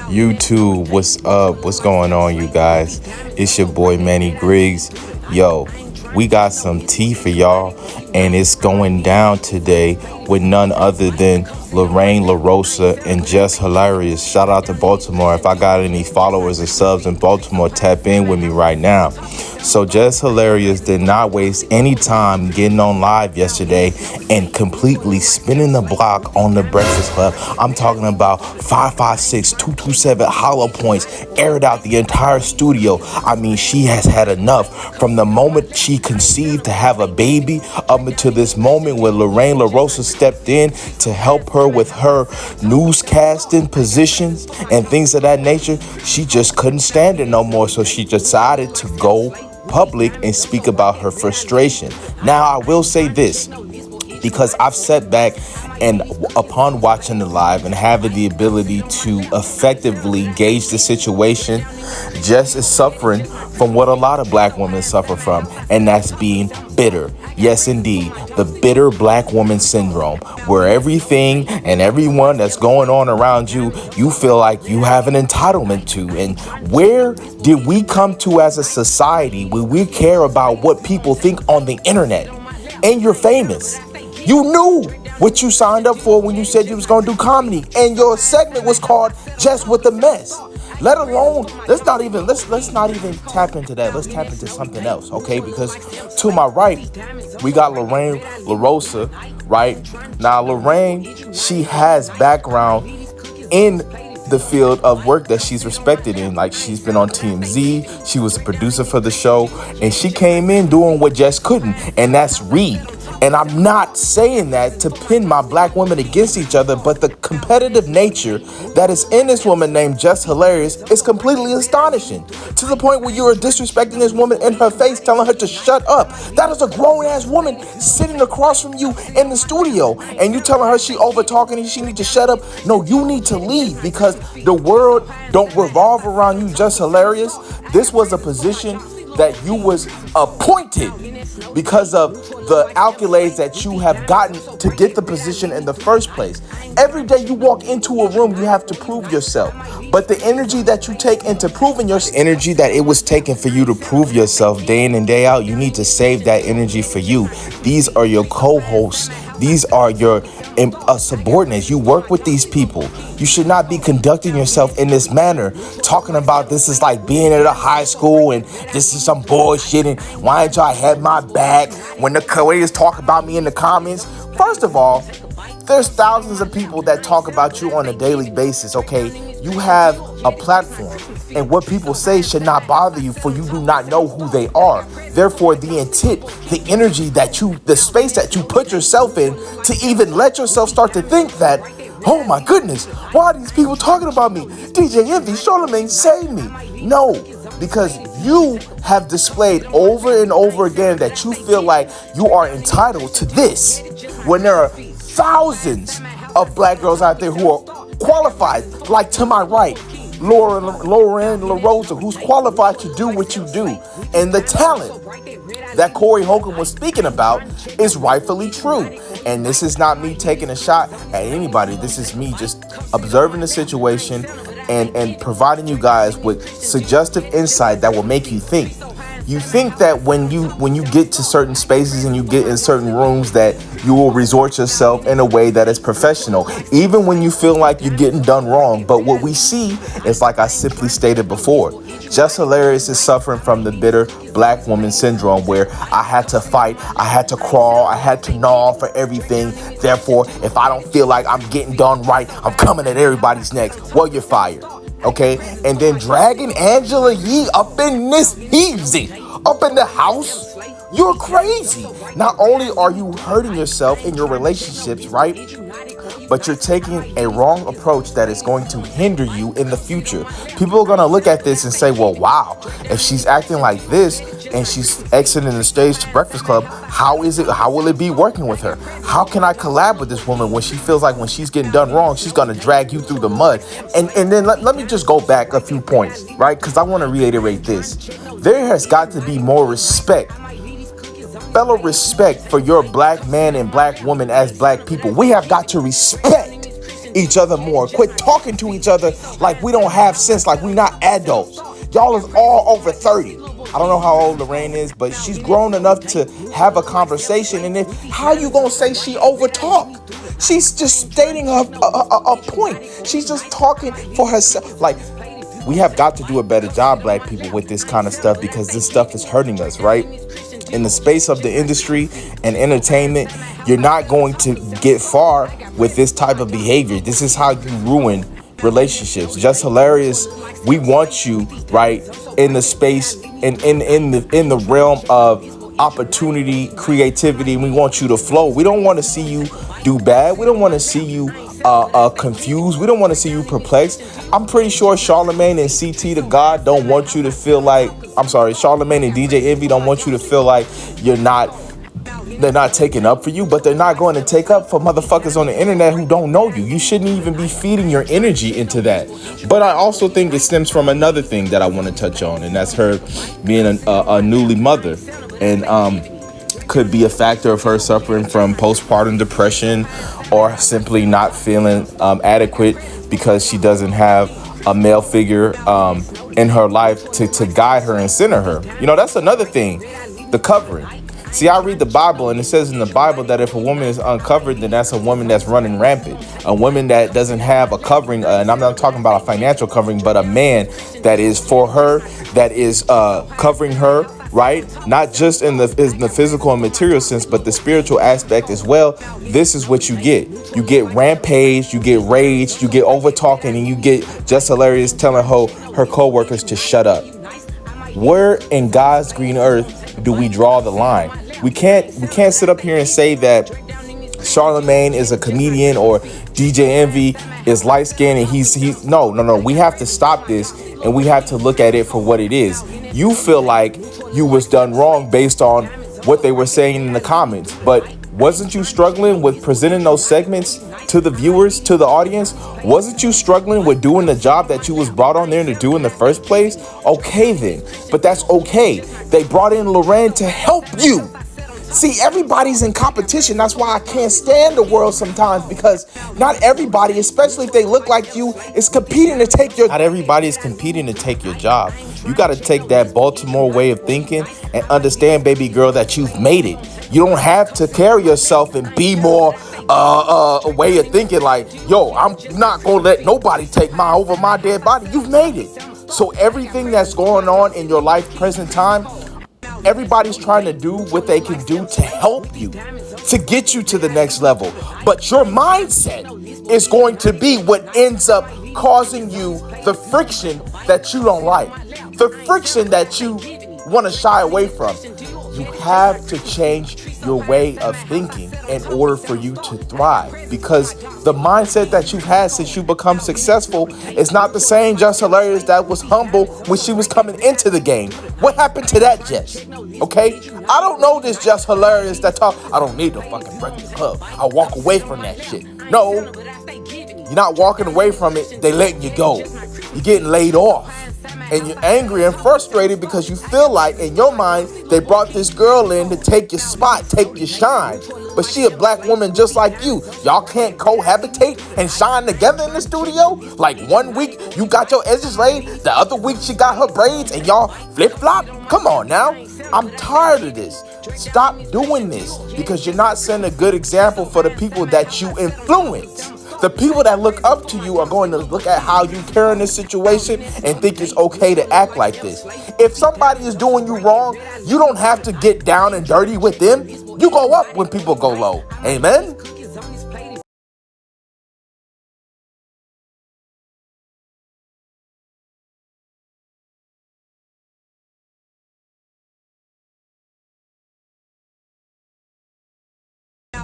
YouTube, what's up? What's going on, you guys? It's your boy Manny Griggs. Yo, we got some tea for y'all, and it's going down today with none other than Loren LaRosa and Jess Hilarious. Shout out to Baltimore. If I got any followers or subs in Baltimore, tap in with me right now. So Jess Hilarious did not waste any time getting on live yesterday and completely spinning the block on the Breakfast Club. I'm talking about 556, 227 hollow points, aired out the entire studio. I mean, she has had enough from the moment she conceived to have a baby up until this moment where Loren LaRosa stepped in to help her with her newscasting positions and things of that nature. She just couldn't stand it no more, so she decided to go public and speak about her frustration. Now, I will say this, because I've sat back and upon watching the live and having the ability to effectively gauge the situation, Jess is suffering from what a lot of black women suffer from, and that's being bitter. Yes, indeed, the bitter black woman syndrome, where everything and everyone that's going on around you, you feel like you have an entitlement to. And where did we come to as a society where we care about what people think on the internet? And you're famous. You knew what you signed up for when you said you was going to do comedy, and your segment was called Just with the Mess. Let alone, let's not even tap into that. Let's tap into something else, okay? Because to my right, we got Loren LaRosa, right? Now, Loren, she has background in the field of work that she's respected in. Like, she's been on TMZ, she was a producer for the show, and she came in doing what Jess couldn't, and that's read. And I'm not saying that to pin my black women against each other, but the competitive nature that is in this woman named Jess Hilarious is completely astonishing. To the point where you are disrespecting this woman in her face, telling her to shut up. That is a grown-ass woman sitting across from you in the studio, and you telling her she over-talking and she need to shut up. No, you need to leave, because the world don't revolve around you, Jess Hilarious. This was a position that you was appointed because of the accolades that you have gotten to get the position in the first place. Every day you walk into a room, you have to prove yourself. But the energy that you take into proving your energy that it was taken for you to prove yourself day in and day out, you need to save that energy for you. These are your co-hosts. These are your subordinates. You work with these people. You should not be conducting yourself in this manner, talking about this is like being at a high school and this is some bullshit and why ain't y'all had my back when the creators talk about me in the comments. First of all, there's thousands of people that talk about you on a daily basis, okay? You have a platform, and what people say should not bother you, for you do not know who they are. Therefore, the intent, the energy the space that you put yourself in to even let yourself start to think that, oh my goodness, why are these people talking about me? DJ Envy, Charlamagne, save me. No, because you have displayed over and over again that you feel like you are entitled to this, when there are thousands of black girls out there who are qualified, like to my right, Loren LaRosa, who's qualified to do what you do. And the talent that Corey Holcomb was speaking about is rightfully true. And this is not me taking a shot at anybody. This is me just observing the situation and providing you guys with suggestive insight that will make you think. You think that when you get to certain spaces and you get in certain rooms that you will resort yourself in a way that is professional, even when you feel like you're getting done wrong. But what we see is, like I simply stated before, Jess Hilarious is suffering from the bitter black woman syndrome, where I had to fight, I had to crawl, I had to gnaw for everything. Therefore, if I don't feel like I'm getting done right, I'm coming at everybody's necks. Well, you're fired. Okay, and then dragging Angela Yee up in this easy, up in the house. You're crazy. Not only are you hurting yourself in your relationships, right? But you're taking a wrong approach that is going to hinder you in the future. People are going to look at this and say, well, wow, if she's acting like this and she's exiting the stage to Breakfast Club, how will it be working with her? How can I collab with this woman when she feels like when she's getting done wrong, she's going to drag you through the mud? And then let me just go back a few points, right? Because I want to reiterate this. There has got to be more respect, fellow respect, for your black man and black woman as black people. We have got to respect each other more. Quit talking to each other like we don't have sense, like we not adults. Y'all is all over 30. I don't know how old Loren is, but she's grown enough to have a conversation. And if how you gonna say she over talk? She's just stating a point. She's just talking for herself. Like, we have got to do a better job, black people, with this kind of stuff, because this stuff is hurting us, right? In the space of the industry and entertainment, you're not going to get far with this type of behavior. This is how you ruin relationships. Just hilarious. We want you, right, in the space and in the realm of opportunity, creativity, and we want you to flow. We don't want to see you do bad. We don't want to see you confused. We don't want to see you perplexed. I'm pretty sure Charlemagne and CT the God don't want you to feel like, I'm sorry, Charlemagne and DJ Envy don't want you to feel like they're not taking up for you, but they're not going to take up for motherfuckers on the internet who don't know you. You shouldn't even be feeding your energy into that. But I also think it stems from another thing that I want to touch on, and that's her being a newly mother, and could be a factor of her suffering from postpartum depression, or simply not feeling adequate because she doesn't have a male figure in her life to guide her and center her. You know, that's another thing, the covering. See, I read the Bible, and it says in the Bible that if a woman is uncovered, then that's a woman that's running rampant. A woman that doesn't have a covering, and I'm not talking about a financial covering, but a man that is for her, that is covering her, right? Not just in the physical and material sense, but the spiritual aspect as well. This is what you get. You get rampage, you get rage, you get over talking, and you get Just Hilarious telling her co-workers to shut up. Where in God's green earth do we draw the line? We can't sit up here and say that Charlemagne is a comedian or DJ Envy is light skinned and he's no. We have to stop this, and we have to look at it for what it is. You feel like you was done wrong based on what they were saying in the comments, but wasn't you struggling with presenting those segments to the viewers, to the audience? Wasn't you struggling with doing the job that you was brought on there to do in the first place? Okay then, but that's okay. They brought in Loren to help you. See, everybody's in competition. That's why I can't stand the world sometimes, because not everybody, especially if they look like you, is competing to take your... Not everybody is competing to take your job. You got to take that Baltimore way of thinking and understand, baby girl, that you've made it. You don't have to carry yourself and be more a way of thinking like, yo, I'm not going to let nobody take over my dead body. You've made it. So everything that's going on in your life, present time, everybody's trying to do what they can do to help you, to get you to the next level. But your mindset is going to be what ends up causing you the friction that you don't like, the friction that you want to shy away from. You have to change your way of thinking in order for you to thrive, because the mindset that you've had since you become successful is not the same Just Hilarious that was humble when she was coming into the game. What happened to that, Jess? Okay? I don't know this Just Hilarious that talk, I don't need to fucking break the club. I walk away from that shit. No, you're not walking away from it. They letting you go. You're getting laid off. And you're angry and frustrated because you feel like in your mind they brought this girl in to take your spot, take your shine. But she a black woman just like you. Y'all can't cohabitate and shine together in the studio? Like 1 week you got your edges laid, the other week she got her braids, and y'all flip-flop? Come on now. I'm tired of this. Stop doing this, because you're not setting a good example for the people that you influence. The people that look up to you are going to look at how you carry in this situation and think it's okay to act like this. If somebody is doing you wrong, you don't have to get down and dirty with them. You go up when people go low. Amen?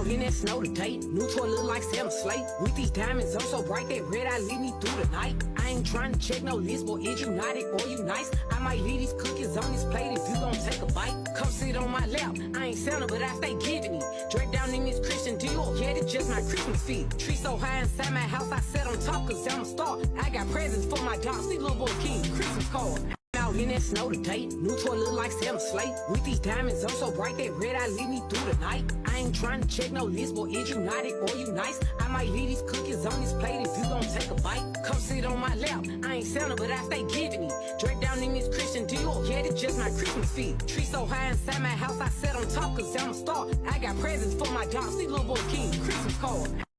In that snow today, new toy look like Santa Slate. With these diamonds, I'm so bright that red eye lead me through the night. I ain't trying to check no list, boy, is you naughty or you nice? I might leave these cookies on this plate if you gon' take a bite. Come sit on my lap, I ain't Santa, but I stay giving it. Drake down in this Christian Dior, yeah, it's just my Christmas feed. Tree so high inside my house, I sat on top, cause I'm a star. I got presents for my dog, see little boy King, Christmas card. out in that snow today. New toy look like Santa Slate. With these diamonds, I'm so bright that red eye lead me through the night. I ain't trying to check no list, boy, is you naughty or you nice? I might leave these cookies on this plate if you gon' take a bite. Come sit on my lap, I ain't Santa, but I stay giving it. Drake down in this Christian Dior, yeah, it's just my Christmas feed. Tree so high inside my house, I sat on top cause I'm a star. I got presents for my dog, see little boy king, Christmas card.